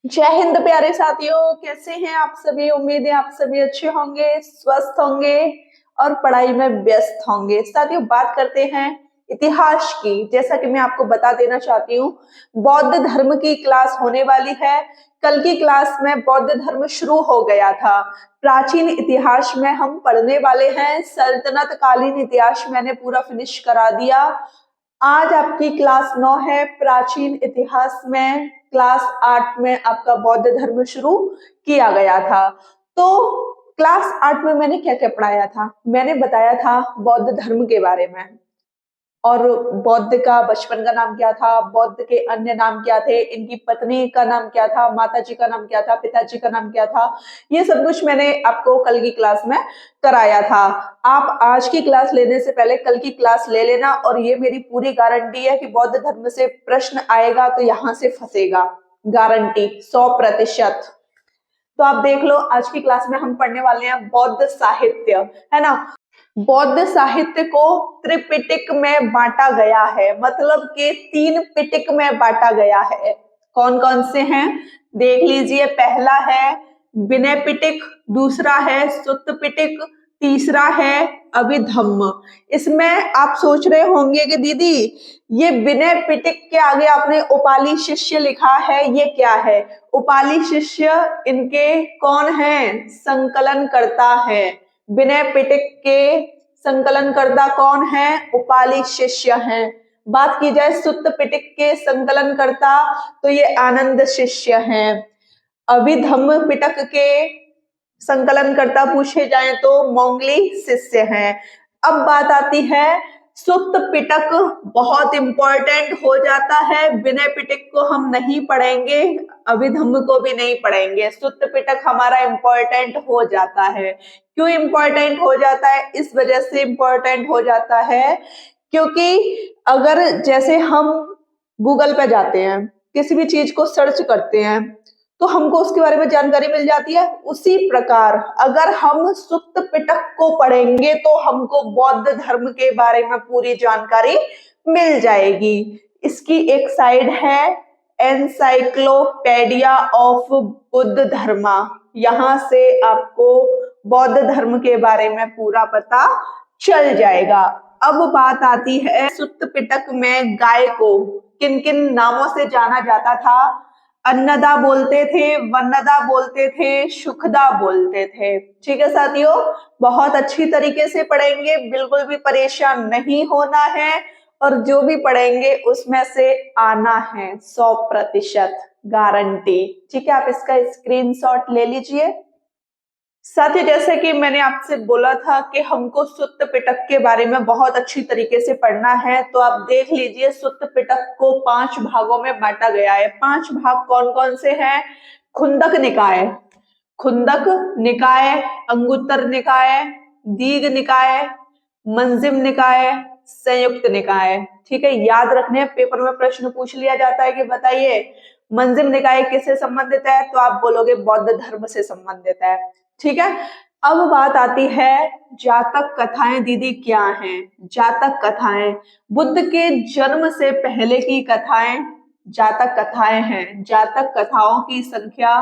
जय हिंद प्यारे साथियों, कैसे हैं आप सभी। उम्मीद है आप सभी अच्छे होंगे, स्वस्थ होंगे और पढ़ाई में व्यस्त होंगे। साथियों, बात करते हैं इतिहास की। जैसा कि मैं आपको बता देना चाहती हूँ, बौद्ध धर्म की क्लास होने वाली है। कल की क्लास में बौद्ध धर्म शुरू हो गया था। प्राचीन इतिहास में हम पढ़ने वाले हैं। सल्तनत कालीन इतिहास मैंने पूरा फिनिश करा दिया। आज आपकी क्लास 9 है। प्राचीन इतिहास में क्लास 8 में आपका बौद्ध धर्म शुरू किया गया था। तो क्लास 8 में मैंने क्या क्या पढ़ाया था? मैंने बताया था बौद्ध धर्म के बारे में, और बौद्ध का बचपन का नाम क्या था, बौद्ध के अन्य नाम क्या थे, इनकी पत्नी का नाम क्या था, माताजी का नाम क्या था, पिताजी का नाम क्या था। ये सब कुछ मैंने आपको कल की क्लास में कराया था। आप आज की क्लास लेने से पहले कल की क्लास ले लेना, और ये मेरी पूरी गारंटी है कि बौद्ध धर्म से प्रश्न आएगा तो यहां से फंसेगा। गारंटी 100%। तो आप देख लो, आज की क्लास में हम पढ़ने वाले हैं बौद्ध साहित्य, है ना। बौद्ध साहित्य को त्रिपिटक में बांटा गया है, मतलब कि 3 पिटक में बांटा गया है। कौन कौन से हैं देख लीजिए। पहला है विनय पिटक, दूसरा है सुत्त पिटक, तीसरा है अभिधम्म। इसमें आप सोच रहे होंगे कि दीदी ये विनय पिटक के आगे आपने उपाली शिष्य लिखा है, ये क्या है? उपाली शिष्य इनके कौन है? संकलन करता है। विनय पिटक के संकलनकर्ता कौन है? उपाली शिष्य हैं। बात की जाए सुत्त पिटक के संकलनकर्ता, तो ये आनंद शिष्य हैं। अभिधम्म पिटक के संकलनकर्ता पूछे जाए तो मोंगली शिष्य हैं। अब बात आती है सुत्त पिटक, बहुत इंपॉर्टेंट हो जाता है। विनय पिटक को हम नहीं पढ़ेंगे, अभिधम्म को भी नहीं पढ़ेंगे। सुत्त पिटक हमारा इंपॉर्टेंट हो जाता है। क्यों इंपॉर्टेंट हो जाता है? इस वजह से इंपॉर्टेंट हो जाता है क्योंकि अगर जैसे हम गूगल पे जाते हैं, किसी भी चीज को सर्च करते हैं, तो हमको उसके बारे में जानकारी मिल जाती है। उसी प्रकार अगर हम सुत्त पिटक को पढ़ेंगे तो हमको बौद्ध धर्म के बारे में पूरी जानकारी मिल जाएगी। इसकी एक साइड है एनसाइक्लोपीडिया ऑफ बुद्ध धर्मा, यहाँ से आपको बौद्ध धर्म के बारे में पूरा पता चल जाएगा। अब बात आती है सुत्त पिटक में गाय को किन किन नामों से जाना जाता था। अन्नदा बोलते थे, वन्नदा बोलते थे, सुखदा बोलते थे। ठीक है साथियों, बहुत अच्छी तरीके से पढ़ेंगे, बिल्कुल भी परेशान नहीं होना है, और जो भी पढ़ेंगे उसमें से आना है 100% गारंटी। ठीक है, आप इसका स्क्रीनशॉट ले लीजिए। साथ ही जैसे कि मैंने आपसे बोला था कि हमको सुत्त पिटक के बारे में बहुत अच्छी तरीके से पढ़ना है, तो आप देख लीजिए सुत्त पिटक को 5 भागों में बांटा गया है। 5 भाग कौन कौन से हैं? खुंदक निकाय, खुंदक निकाय, अंगुत्तर निकाय, दीघ निकाय, मंजिम निकाय, संयुक्त निकाय। ठीक है, याद रखने, पेपर में प्रश्न पूछ लिया जाता है कि बताइए मंजिम निकाय किससे संबंधित है, तो आप बोलोगे बौद्ध धर्म से संबंधित है। ठीक है, अब बात आती है जातक कथाएं। दीदी क्या हैं जातक कथाएं? बुद्ध के जन्म से पहले की कथाएं जातक कथाएं हैं। जातक कथाओं की संख्या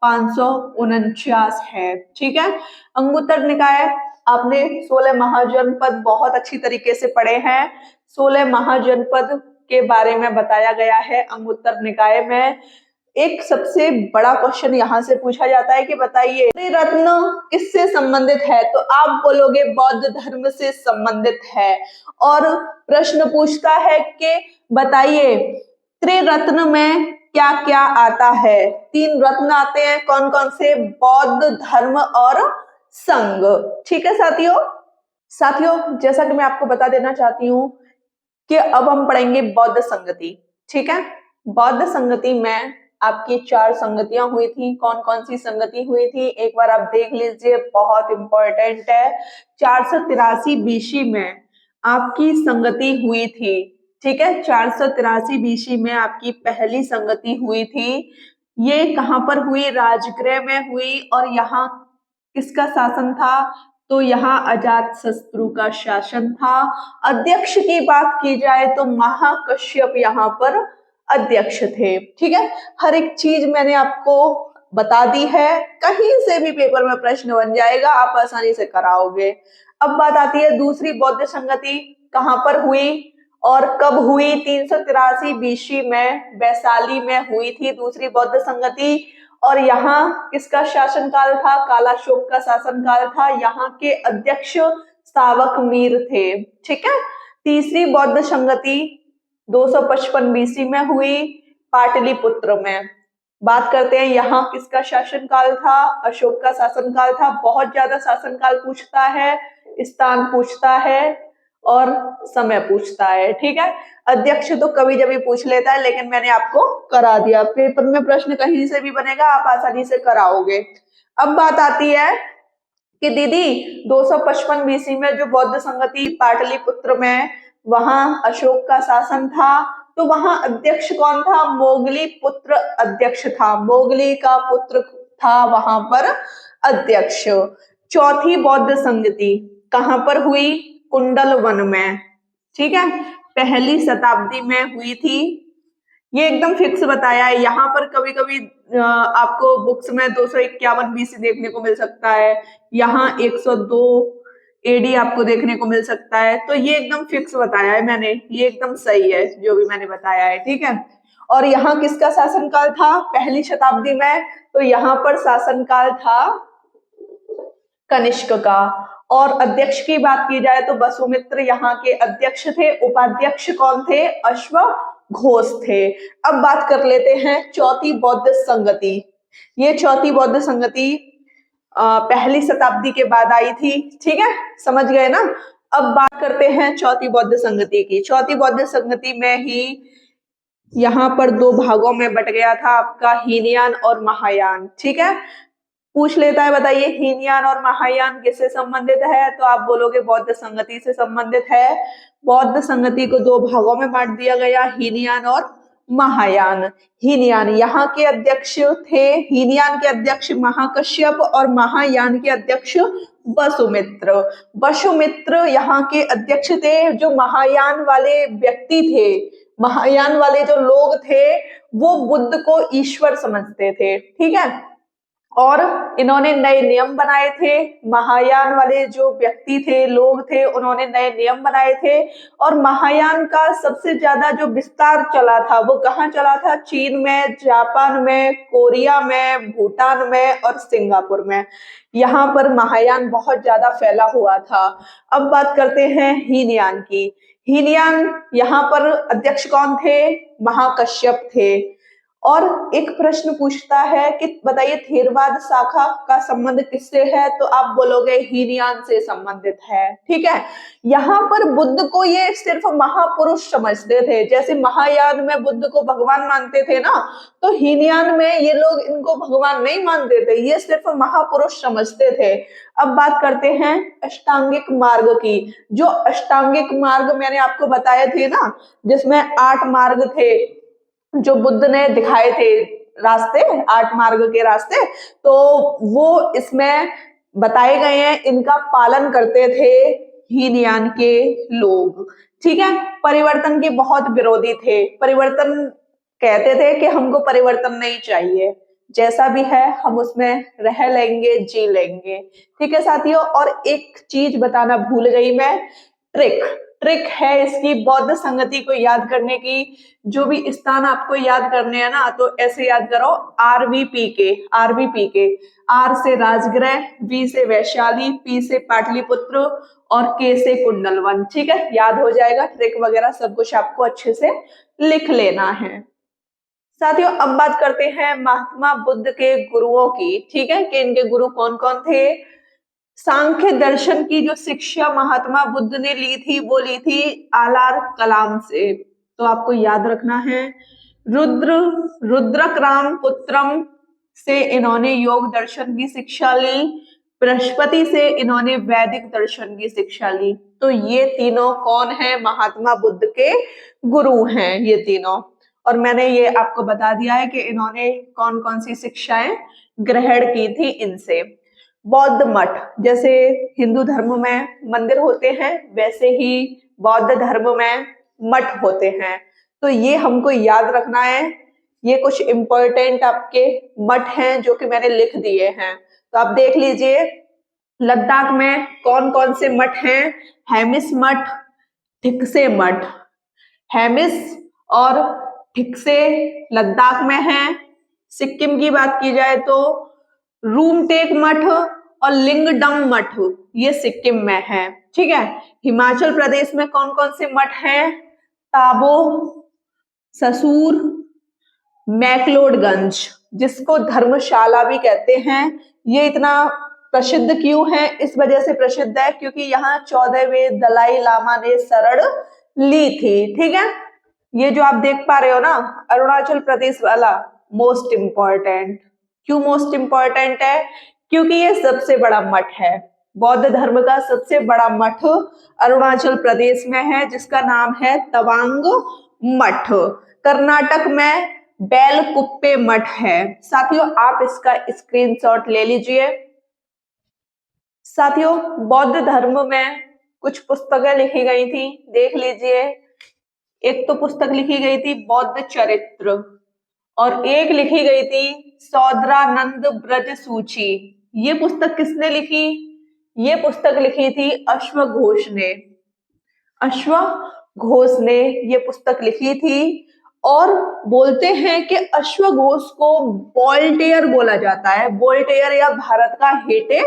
549 है। ठीक है, अंगुत्तर निकाय आपने 16 महाजनपद बहुत अच्छी तरीके से पढ़े हैं। 16 महाजनपद के बारे में बताया गया है अंगुत्तर निकाय में। एक सबसे बड़ा क्वेश्चन यहाँ से पूछा जाता है कि बताइए त्रिरत्न किससे संबंधित है, तो आप बोलोगे बौद्ध धर्म से संबंधित है। और प्रश्न पूछता है कि बताइए त्रिरत्न में क्या क्या आता है? 3 रत्न आते हैं, कौन कौन से? बौद्ध, धर्म और संघ। ठीक है साथियों, जैसा कि मैं आपको बता देना चाहती हूँ कि अब हम पढ़ेंगे बौद्ध संगति। ठीक है, बौद्ध संगति में आपकी 4 संगतियां हुई थी। कौन कौन सी संगति हुई थी एक बार आप देख लीजिए, बहुत इंपॉर्टेंट है। 483 बीसी में आपकी संगति हुई थी। ठीक है, 483 बीसी में आपकी पहली संगति हुई थी। ये कहां पर हुई? राजगृह में हुई। और यहाँ किसका शासन था? तो यहाँ अजात शत्रु का शासन था। अध्यक्ष की बात की जाए तो महाकश्यप यहाँ पर अध्यक्ष थे। ठीक है, हर एक चीज मैंने आपको बता दी है, कहीं से भी पेपर में प्रश्न बन जाएगा, आप आसानी से कराओगे। अब बात आती है दूसरी बौद्ध संगति कहाँ पर हुई और कब हुई। 383 बीसी में वैशाली में हुई थी दूसरी बौद्ध संगति। और यहाँ किसका शासनकाल था? कालाशोक का शासनकाल था। यहाँ के अध्यक्ष सावक मीर थे। ठीक है, तीसरी बौद्ध संगति 255 बीसी में हुई पाटलिपुत्र में। बात करते हैं यहाँ किसका शासनकाल था? अशोक का शासनकाल था। बहुत ज्यादा शासनकाल पूछता है, स्थान पूछता है और समय पूछता है। ठीक है, अध्यक्ष तो कभी जब पूछ लेता है, लेकिन मैंने आपको करा दिया। पेपर में प्रश्न कहीं से भी बनेगा, आप आसानी से कराओगे। अब बात आती है कि दीदी 255 बीसी में जो बौद्ध संगति पाटलिपुत्र में, वहां अशोक का शासन था, तो वहां अध्यक्ष कौन था? मोगली पुत्र अध्यक्ष था। मोगली का पुत्र था वहां पर अध्यक्ष। चौथी बौद्ध संगति कहां पर हुई? कुंडल वन में। ठीक है, पहली शताब्दी में हुई थी। ये एकदम फिक्स बताया है। यहाँ पर कभी कभी आपको बुक्स में 251 बीसी देखने को मिल सकता है, यहाँ 102 एडी आपको देखने को मिल सकता है। तो ये एकदम फिक्स बताया है मैंने, ये एकदम सही है जो भी मैंने बताया है। ठीक है, और यहाँ किसका शासनकाल था पहली शताब्दी में? तो यहाँ पर शासनकाल था कनिष्क का। और अध्यक्ष की बात की जाए तो वसुमित्र यहाँ के अध्यक्ष थे। उपाध्यक्ष कौन थे? अश्वघोष थे। अब बात कर लेते हैं चौथी बौद्ध संगति। ये चौथी बौद्ध संगति पहली शताब्दी के बाद आई थी। ठीक है, समझ गए ना। अब बात करते हैं चौथी बौद्ध संगति की। चौथी बौद्ध संगति में ही यहाँ पर दो भागों में बट गया था आपका हीनयान और महायान। ठीक है, पूछ लेता है, बताइए हीनयान और महायान किससे संबंधित है? तो आप बोलोगे बौद्ध संगति से संबंधित है। बौद्ध संगति को दो भागों में बांट दिया गया, हीनयान और महायान। हीनयान यहाँ के अध्यक्ष थे, हीनयान के अध्यक्ष महाकश्यप और महायान के अध्यक्ष वसुमित्र। वसुमित्र यहाँ के अध्यक्ष थे। जो महायान वाले व्यक्ति थे, महायान वाले जो लोग थे, वो बुद्ध को ईश्वर समझते थे। ठीक है, और इन्होंने नए नियम बनाए थे। महायान वाले जो व्यक्ति थे, लोग थे, उन्होंने नए नियम बनाए थे। और महायान का सबसे ज्यादा जो विस्तार चला था वो कहाँ चला था? चीन में, जापान में, कोरिया में, भूटान में और सिंगापुर में। यहाँ पर महायान बहुत ज्यादा फैला हुआ था। अब बात करते हैं हीनयान की। हीनयान यहाँ पर अध्यक्ष कौन थे? महाकश्यप थे। और एक प्रश्न पूछता है कि बताइए थेरवाद शाखा का संबंध किससे है? तो आप बोलोगे हीनयान से संबंधित है। ठीक है, यहाँ पर बुद्ध को ये सिर्फ महापुरुष समझते थे। जैसे महायान में बुद्ध को भगवान मानते थे ना, तो हीनयान में ये लोग इनको भगवान नहीं मानते थे, ये सिर्फ महापुरुष समझते थे। अब बात करते हैं अष्टांगिक मार्ग की। जो अष्टांगिक मार्ग मैंने आपको बताए थे ना, जिसमें 8 मार्ग थे जो बुद्ध ने दिखाए थे, रास्ते, 8 मार्ग के रास्ते, तो वो इसमें बताए गए हैं। इनका पालन करते थे हीनयान के लोग। ठीक है, परिवर्तन के बहुत विरोधी थे। परिवर्तन कहते थे कि हमको परिवर्तन नहीं चाहिए, जैसा भी है हम उसमें रह लेंगे, जी लेंगे। ठीक है साथियों, और एक चीज बताना भूल गई मैं, ट्रिक है इसकी बौद्ध संगति को याद करने की। जो भी स्थान आपको याद करने हैं ना, तो ऐसे याद करो, आरवीपी के। आर से राजगृह, वी से वैशाली, पी से पाटलिपुत्र और के से कुंडलवन। ठीक है, याद हो जाएगा। ट्रिक वगैरह सब कुछ आपको अच्छे से लिख लेना है। साथियों, अब बात करते हैं महात्मा बुद्ध के गुरुओं की। ठीक है, कि इनके गुरु कौन कौन थे। सांख्य दर्शन की जो शिक्षा महात्मा बुद्ध ने ली थी, वो ली थी आलार कलाम से। तो आपको याद रखना है, रुद्रक्राम पुत्रम से इन्होंने योग दर्शन की शिक्षा ली। बृहस्पति से इन्होंने वैदिक दर्शन की शिक्षा ली। तो ये तीनों कौन है? महात्मा बुद्ध के गुरु हैं ये तीनों। और मैंने ये आपको बता दिया है कि इन्होंने कौन कौन सी शिक्षाएं ग्रहण की थी इनसे। बौद्ध मठ, जैसे हिंदू धर्म में मंदिर होते हैं, वैसे ही बौद्ध धर्म में मठ होते हैं। तो ये हमको याद रखना है। ये कुछ इंपॉर्टेंट आपके मठ हैं जो कि मैंने लिख दिए हैं, तो आप देख लीजिए लद्दाख में कौन कौन से मठ हैं। हेमिस मठ, ठिकसे मठ। हेमिस और ठिकसे लद्दाख में हैं। सिक्किम की बात की जाए तो रूमटेक मठ और लिंगडम मठ ये सिक्किम में है। ठीक है, हिमाचल प्रदेश में कौन कौन से मठ हैं? ताबो, ससूर, मैक्लोडगंज, जिसको धर्मशाला भी कहते हैं। ये इतना प्रसिद्ध क्यों है? इस वजह से प्रसिद्ध है क्योंकि यहाँ 14वें दलाई लामा ने शरण ली थी। ठीक है, ये जो आप देख पा रहे हो ना अरुणाचल प्रदेश वाला, मोस्ट इंपॉर्टेंट। क्यों मोस्ट इंपॉर्टेंट है? क्योंकि ये सबसे बड़ा मठ है। बौद्ध धर्म का सबसे बड़ा मठ अरुणाचल प्रदेश में है, जिसका नाम है तवांग मठ। कर्नाटक में बेलकुप्पे मठ है। साथियों आप इसका स्क्रीनशॉट ले लीजिए। साथियों बौद्ध धर्म में कुछ पुस्तकें लिखी गई थी, देख लीजिए। एक तो पुस्तक लिखी गई थी बौद्ध चरित्र और एक लिखी गई थी सौदरानंद ब्रज सूची। ये पुस्तक किसने लिखी? ये पुस्तक लिखी थी अश्वघोष ने। अश्वघोष ने ये पुस्तक लिखी थी और बोलते हैं कि अश्वघोष को वोल्टेयर बोला जाता है। वोल्टेयर या भारत का हेटे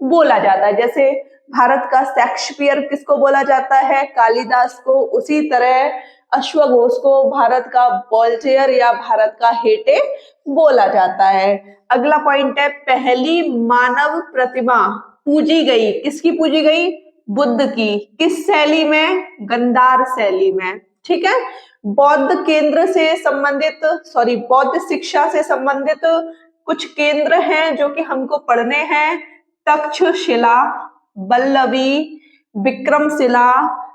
बोला जाता है। जैसे भारत का शेक्सपियर किसको बोला जाता है? कालिदास को। उसी तरह अश्वघोष को भारत का वोल्टेयर या भारत का हेटे बोला जाता है। अगला पॉइंट है पहली मानव प्रतिमा पूजी गई। किसकी पूजी गई? बुद्ध की। किस शैली में? गांधार शैली में। ठीक है, बौद्ध केंद्र से संबंधित बौद्ध शिक्षा से संबंधित कुछ केंद्र हैं जो कि हमको पढ़ने हैं। तक्षशिला, बल्लवी, विक्रमशिला,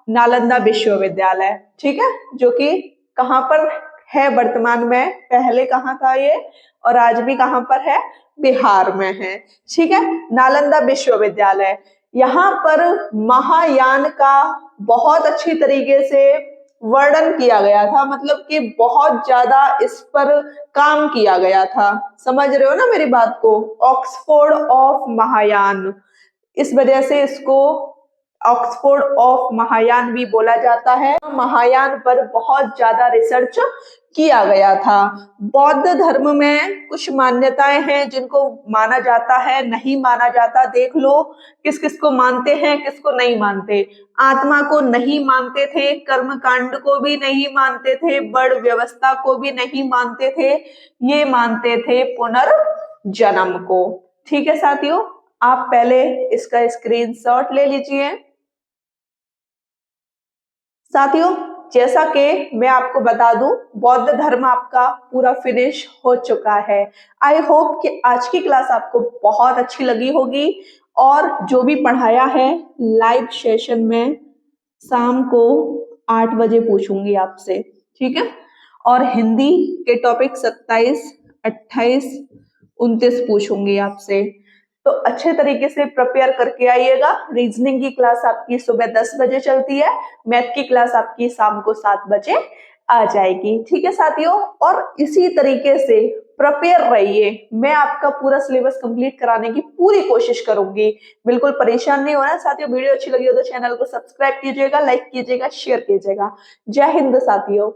नालंदा विश्वविद्यालय। ठीक है, जो कि कहाँ पर है वर्तमान में? पहले कहाँ था ये और आज भी कहाँ पर है? बिहार में है। ठीक है, नालंदा विश्वविद्यालय। यहाँ पर महायान का बहुत अच्छी तरीके से वर्णन किया गया था, मतलब कि बहुत ज्यादा इस पर काम किया गया था। समझ रहे हो ना मेरी बात को? ऑक्सफोर्ड ऑफ महायान, इस वजह से इसको ऑक्सफोर्ड ऑफ महायान भी बोला जाता है। महायान पर बहुत ज्यादा रिसर्च किया गया था। बौद्ध धर्म में कुछ मान्यताएं हैं जिनको माना जाता है, नहीं माना जाता। देख लो किस किस को मानते हैं, किसको नहीं मानते। आत्मा को नहीं मानते थे, कर्म कांड को भी नहीं मानते थे, वर्ण व्यवस्था को भी नहीं मानते थे, ये मानते थे पुनर्जन्म को। ठीक है साथियों, आप पहले इसका स्क्रीनशॉट ले लीजिए। साथियों जैसा कि मैं आपको बता दूं, बौद्ध धर्म आपका पूरा फिनिश हो चुका है। आई होप कि आज की क्लास आपको बहुत अच्छी लगी होगी और जो भी पढ़ाया है लाइव सेशन में शाम को 8 बजे पूछूंगी आपसे। ठीक है, और हिंदी के टॉपिक 27, 28, 29 पूछूंगी आपसे। तो अच्छे तरीके से प्रिपेयर करके आइएगा। रीजनिंग की क्लास आपकी सुबह 10 बजे चलती है, मैथ की क्लास आपकी शाम को 7 बजे आ जाएगी। ठीक है साथियों, और इसी तरीके से प्रिपेयर रहिए। मैं आपका पूरा सिलेबस कंप्लीट कराने की पूरी कोशिश करूंगी। बिल्कुल परेशान नहीं होना साथियों। वीडियो अच्छी लगी हो तो चैनल को सब्सक्राइब कीजिएगा, लाइक कीजिएगा, शेयर कीजिएगा। जय हिंद साथियों।